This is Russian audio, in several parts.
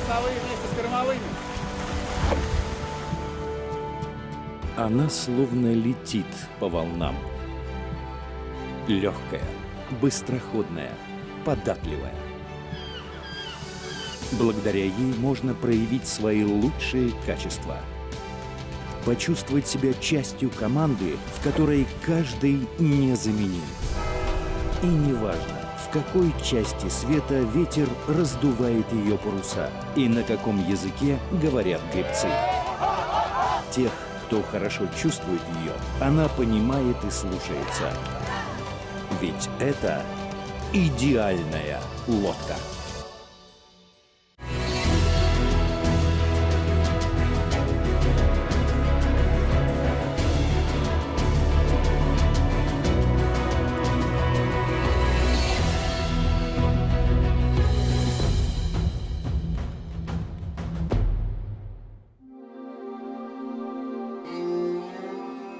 Носовые вместе с кормовыми. Она словно летит по волнам. Легкая, быстроходная, податливая. Благодаря ей можно проявить свои лучшие качества. Почувствовать себя частью команды, в которой каждый незаменим. И неважно, в какой части света ветер раздувает ее паруса и на каком языке говорят гребцы. Тех, кто хорошо чувствует ее, она понимает и слушается. Ведь это идеальная лодка.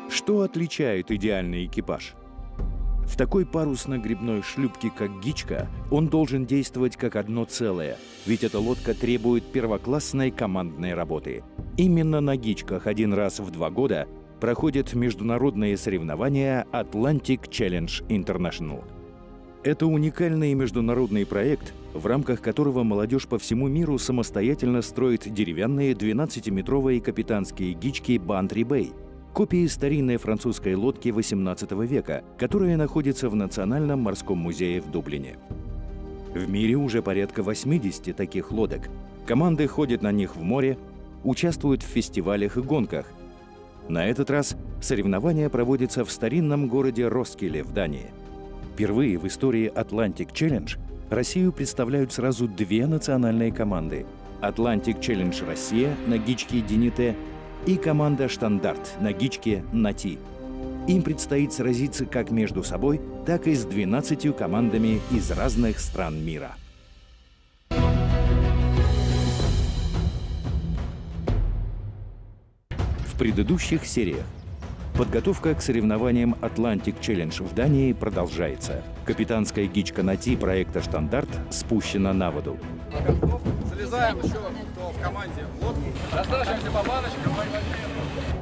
Что отличает идеальный экипаж? В такой парусно-гребной шлюпке, как «Гичка», он должен действовать как одно целое, ведь эта лодка требует первоклассной командной работы. Именно на «Гичках» один раз в 2 года проходят международные соревнования Atlantic Challenge International. Это уникальный международный проект, в рамках которого молодежь по всему миру самостоятельно строит деревянные 12-метровые капитанские гички «Бантри-Бэй», копии старинной французской лодки XVIII века, которая находится в Национальном морском музее в Дублине. В мире уже порядка 80 таких лодок. Команды ходят на них в море, участвуют в фестивалях и гонках. На этот раз соревнования проводятся в старинном городе Роскиле в Дании. Впервые в истории Atlantic Challenge Россию представляют сразу 2 национальные команды – Atlantic Challenge Россия на гичке «Динité» и команда «Штандарт» на гичке «Нати». Им предстоит сразиться как между собой, так и с 12 командами из разных стран мира. В предыдущих сериях подготовка к соревнованиям Atlantic Challenge в Дании продолжается. Капитанская гичка «Нати» проекта «Штандарт» спущена на воду. Залезаем еще в команде в лодку. Рассаживаемся по баночкам.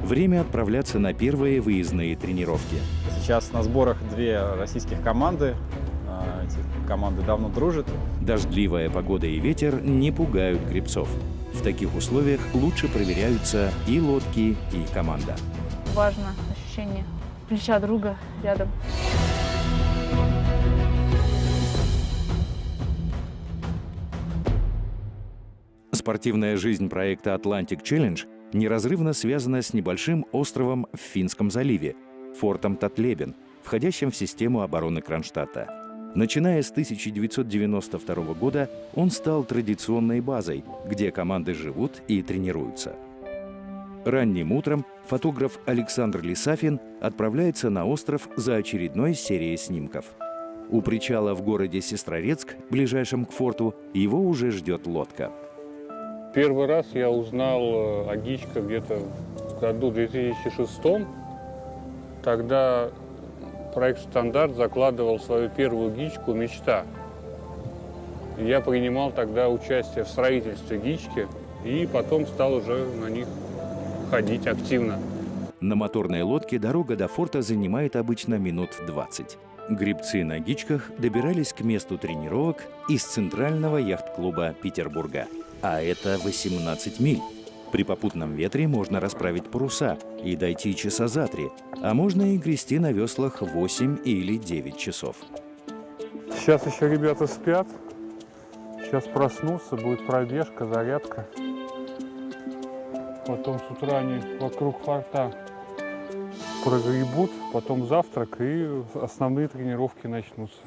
Время отправляться на первые выездные тренировки. Сейчас на сборах 2 российских команды. Эти команды давно дружат. Дождливая погода и ветер не пугают гребцов. В таких условиях лучше проверяются и лодки, и команда. Важно ощущение плеча друга рядом. Спортивная жизнь проекта Atlantic Challenge неразрывно связана с небольшим островом в Финском заливе, фортом Татлебен, входящим в систему обороны Кронштадта. Начиная с 1992 года он стал традиционной базой, где команды живут и тренируются. Ранним утром фотограф Александр Лисафин отправляется на остров за очередной серией снимков. У причала в городе Сестрорецк, ближайшем к форту, его уже ждет лодка. Первый раз я узнал о гичках где-то в году 2006. Тогда проект «Стандарт» закладывал свою первую гичку «Мечта». Я принимал тогда участие в строительстве гички и потом стал уже на них ходить активно. На моторной лодке дорога до форта занимает обычно минут 20. Гребцы на гичках добирались к месту тренировок из центрального яхт-клуба Петербурга. А это 18 миль. При попутном ветре можно расправить паруса и дойти часа за 3, а можно и грести на веслах 8 или 9 часов. Сейчас еще ребята спят. Сейчас проснутся, будет пробежка, зарядка. Потом с утра они вокруг форта прогребут, потом завтрак и основные тренировки начнутся.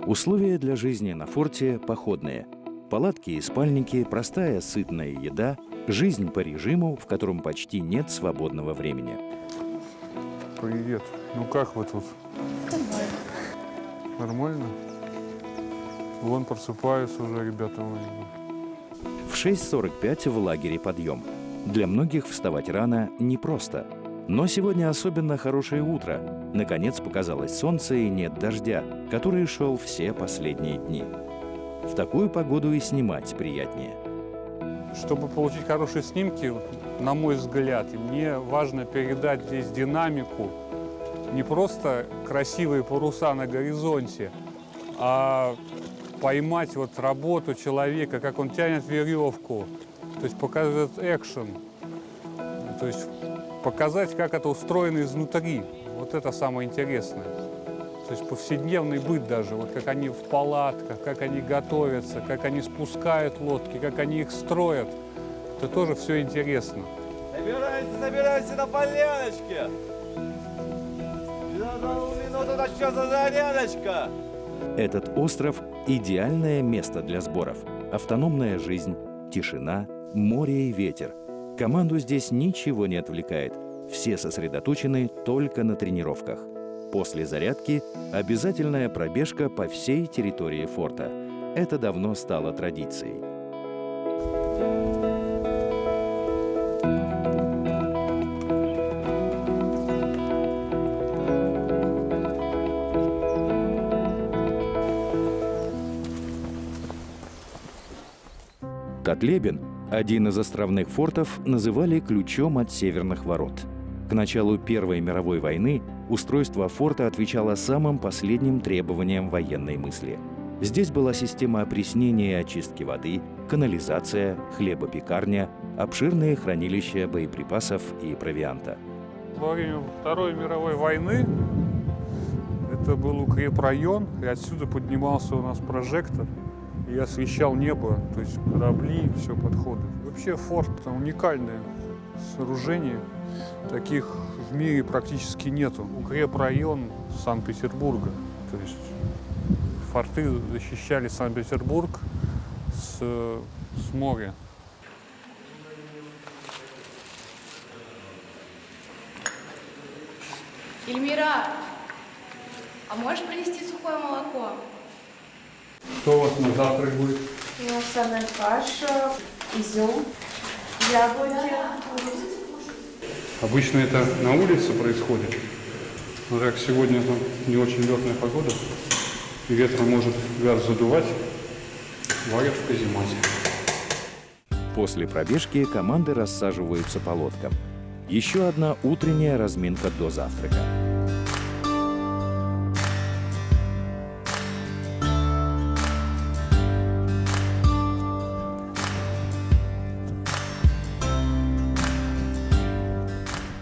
Условия для жизни на форте походные. Палатки и спальники, простая сытная еда, жизнь по режиму, в котором почти нет свободного времени. Привет. Ну как вы тут? Нормально. Вон просыпаются уже ребята. В 6:45 в лагере подъем. Для многих вставать рано непросто. Но сегодня особенно хорошее утро. Наконец показалось солнце и нет дождя, который шел все последние дни. В такую погоду и снимать приятнее. Чтобы получить хорошие снимки, на мой взгляд, мне важно передать здесь динамику, не просто красивые паруса на горизонте, а поймать вот работу человека, как он тянет веревку, то есть показать экшен, то есть показать, как это устроено изнутри. Вот это самое интересное. То есть повседневный быт даже, вот как они в палатках, как они готовятся, как они спускают лодки, как они их строят. Это тоже все интересно. Собираемся на поляночке! За одну минуту начнется зарядочка! Этот остров – идеальное место для сборов. Автономная жизнь, тишина, море и ветер. Команду здесь ничего не отвлекает. Все сосредоточены только на тренировках. После зарядки обязательная пробежка по всей территории форта. Это давно стало традицией. Котлебин, один из островных фортов, называли ключом от северных ворот. К началу Первой мировой войны устройство форта отвечало самым последним требованиям военной мысли. Здесь была система опреснения и очистки воды, канализация, хлебопекарня, обширные хранилища боеприпасов и провианта. Во время Второй мировой войны это был укрепрайон, и отсюда поднимался у нас прожектор и освещал небо, то есть корабли, все подходы. Вообще форт — уникальное сооружение. Таких в мире практически нету. Укрепрайон Санкт-Петербурга. То есть форты защищали Санкт-Петербург с моря. Эльмира, а можешь принести сухое молоко? Что у вас на завтрак будет? Овсяная каша, изюм, яблоки. Обычно это на улице происходит, но так сегодня там не очень летная погода, и ветром может газ задувать, варят в каземате. После пробежки команды рассаживаются по лодкам. Еще одна утренняя разминка до завтрака.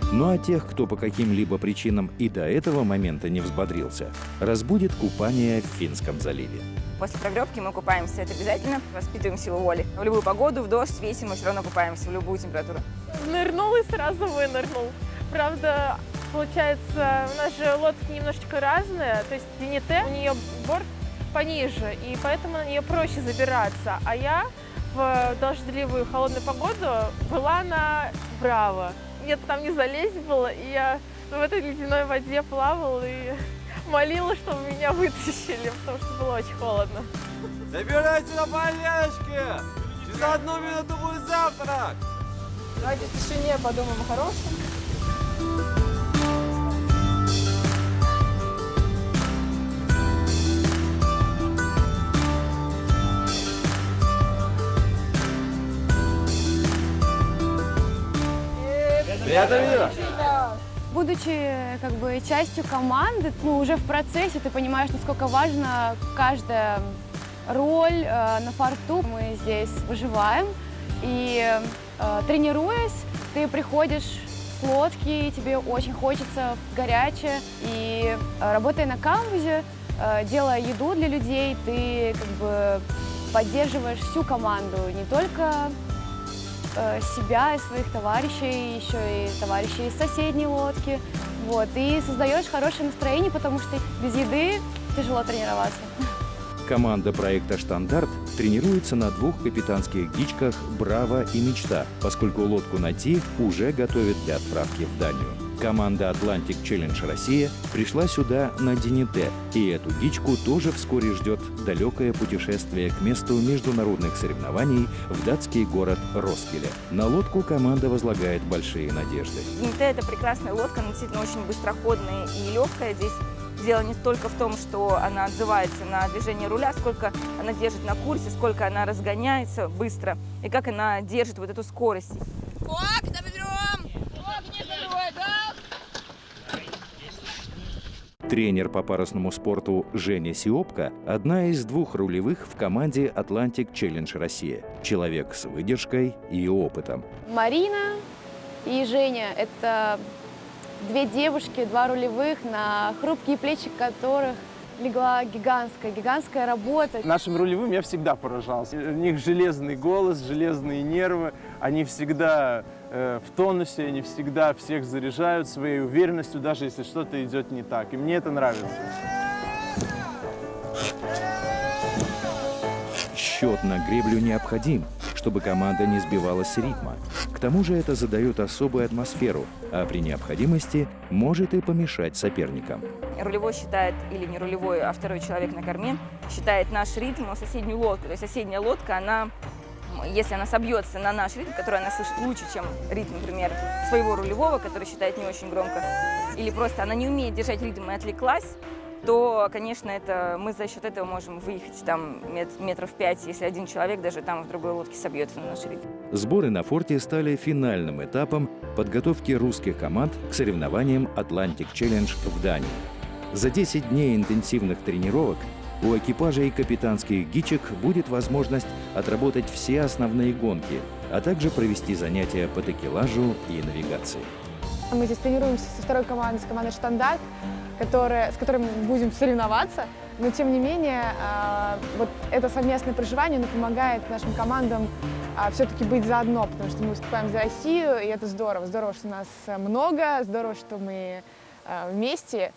Ну а тех, кто по каким-либо причинам и до этого момента не взбодрился, разбудит купание в Финском заливе. После прогревки мы купаемся, это обязательно, воспитываем силу воли. В любую погоду, в дождь, в ветер мы все равно купаемся, в любую температуру. Нырнул и сразу вынырнул. Правда, получается, у нас же лодки немножечко разные, то есть Динете, у нее борт пониже, и поэтому на нее проще забираться. А я в дождливую холодную погоду была на Браво. Нет, там не залезть было, и я в этой ледяной воде плавала и молила, чтобы меня вытащили, потому что было очень холодно. Собирайся на поляночке! Через одну минуту будет завтрак! Давайте в тишине подумаем о хорошем. Привет, Амира! Будучи как бы частью команды, уже в процессе ты понимаешь, насколько важна каждая роль на форту. Мы здесь выживаем, и тренируясь, ты приходишь с лодки, и тебе очень хочется горячее. И работая на камбузе, делая еду для людей, ты как бы поддерживаешь всю команду, не только себя и своих товарищей, еще и товарищей из соседней лодки. Вот. И создаешь хорошее настроение, потому что без еды тяжело тренироваться. Команда проекта «Штандарт» тренируется на двух капитанских гичках «Браво» и «Мечта», поскольку лодку «Нати» уже готовят для отправки в Данию. Команда Atlantic Challenge Россия пришла сюда на Динете, и эту гичку тоже вскоре ждет далекое путешествие к месту международных соревнований в датский город Роскиле. На лодку команда возлагает большие надежды. Динете — это прекрасная лодка, она действительно очень быстроходная и легкая. Здесь дело не столько в том, что она отзывается на движение руля, сколько она держит на курсе, сколько она разгоняется быстро и как она держит вот эту скорость. Тренер по парусному спорту Женя Сиопка – одна из двух рулевых в команде Atlantic Challenge Россия. Человек с выдержкой и опытом. Марина и Женя – это две девушки, два рулевых, на хрупкие плечи которых легла гигантская работа. Нашим рулевым я всегда поражался. У них железный голос, железные нервы. Они всегда в тонусе, они всегда всех заряжают своей уверенностью, даже если что-то идет не так. И мне это нравится. Счет на греблю необходим, чтобы команда не сбивалась с ритма. К тому же это задает особую атмосферу, а при необходимости может и помешать соперникам. Рулевой считает, или не рулевой, а второй человек на корме, считает наш ритм на соседнюю лодку. То есть соседняя лодка, она, если она собьется на наш ритм, который она слышит лучше, чем ритм, например, своего рулевого, который считает не очень громко, или просто она не умеет держать ритм и отвлеклась, то, конечно, мы за счет этого можем выехать там метров 5, если один человек даже там в другой лодке собьется на наш ритм. Сборы на форте стали финальным этапом подготовки русских команд к соревнованиям Atlantic Challenge в Дании. За 10 дней интенсивных тренировок у экипажей капитанских гичек будет возможность отработать все основные гонки, а также провести занятия по такелажу и навигации. Мы здесь тренируемся со второй командой, с командой «Штандарт», с которой мы будем соревноваться, но тем не менее вот это совместное проживание помогает нашим командам все-таки быть заодно, потому что мы выступаем за Россию, и это здорово. Здорово, что нас много, здорово, что мы вместе.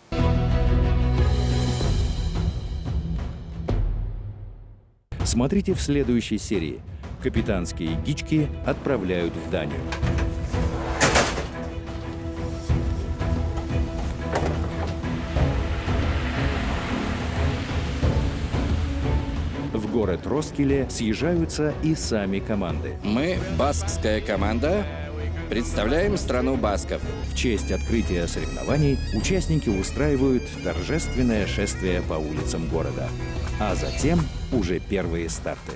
Смотрите в следующей серии. Капитанские гички отправляют в Данию. В город Роскиле съезжаются и сами команды. Мы, баскская команда, представляем страну басков. В честь открытия соревнований участники устраивают торжественное шествие по улицам города. А затем уже первые старты.